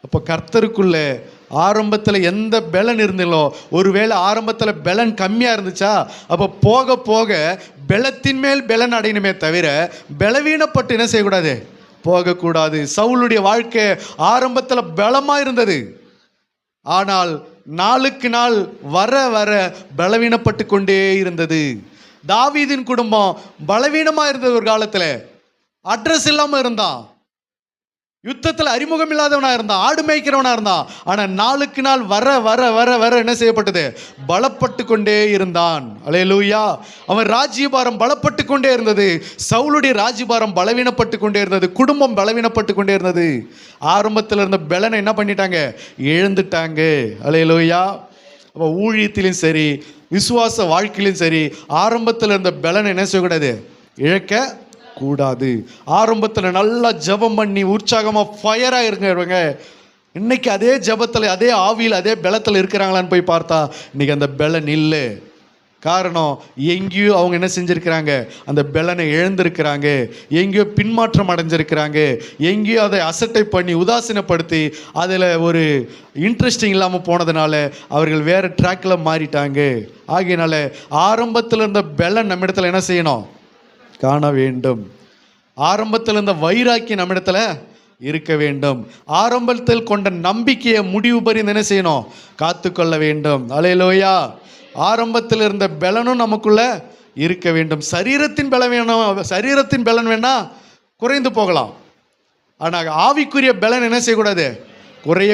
அப்போ கர்த்தருக்குள்ள ஆரம்பத்தில் எந்த பலன் இருந்தோ, ஒருவேளை ஆரம்பத்தில் பலன் கம்மியாக இருந்துச்சா, அப்போ போக போக பலத்தின் மேல் பலன் அடையணுமே தவிர பலவீனப்பட்டு என்ன செய்யக்கூடாது, போகக்கூடாது. சவுலுடைய வாழ்க்கை ஆரம்பத்தில் பலமாக இருந்தது, ஆனால் நாளுக்கு நாள் வர வர பலவீனப்பட்டு கொண்டே இருந்தது. தாவீதின் குடும்பம் பலவீனமாக இருந்தது. ஒரு காலத்தில் அட்ரஸ் இல்லாமல் இருந்தான், யுத்தத்தில் அறிமுகம் இல்லாதவனா இருந்தான், ஆடு மேய்க்கிறவனா இருந்தான். ஆனால் நாளுக்கு நாள் வர வர வர வர என்ன செய்யப்பட்டது, பலப்பட்டு கொண்டே இருந்தான். அல்லேலூயா. அவன் ராஜ்யபாரம் பலப்பட்டு கொண்டே இருந்தது. சவுலுடைய ராஜ்யபாரம் பலவீனப்பட்டு கொண்டே இருந்தது, குடும்பம் பலவீனப்பட்டு கொண்டே இருந்தது. ஆரம்பத்தில் இருந்த பலனை என்ன பண்ணிட்டாங்க, இழந்துட்டாங்க. அல்லேலூயா. அப்போ ஊழியத்திலும் சரி, விசுவாச வாழ்க்கையிலும் சரி, ஆரம்பத்தில் இருந்த பலனை என்ன செய்யக்கூடாது, இழக்க கூடாது. ஆரம்பத்தில் நல்லா ஜெபம் பண்ணி உற்சாகமாக ஃபயராக இருக்கிறவங்க இன்னைக்கு அதே ஜெபத்தில், அதே ஆவியில், அதே பலத்தில் இருக்கிறாங்களான்னு போய் பார்த்தா இன்னைக்கு அந்த பலன் இல்லை. காரணம், எங்கேயோ அவங்க என்ன செஞ்சுருக்கிறாங்க, அந்த பலனை இழந்திருக்கிறாங்க, எங்கேயோ பின்மாற்றம் அடைஞ்சிருக்கிறாங்க, எங்கேயோ அதை அசட்டை பண்ணி உதாசீனப்படுத்தி அதில் ஒரு இன்ட்ரெஸ்டிங் இல்லாமல் போனதுனால அவர்கள் வேறு ட்ராக்கில் மாறிட்டாங்க. ஆகையினால ஆரம்பத்தில் இருந்த பலன் நம்ம இடத்துல என்ன செய்யணும், காண வேண்டும். ஆரம்பத்தில் இருந்த வைராக்கி நம்மிடத்தில் இருக்க வேண்டும். ஆரம்பத்தில் கொண்ட நம்பிக்கையை முடிவு பறிந்து என்ன செய்யணும், காத்துக்கொள்ள வேண்டும். அல்லேலூயா. ஆரம்பத்தில் இருந்த பலனும் நமக்குள்ள இருக்க வேண்டும். சரீரத்தின் பலன் வேணும், சரீரத்தின் பலன் வேணா குறைந்து போகலாம், ஆனால் ஆவிக்குரிய பலன் என்ன செய்யக்கூடாது, குறைய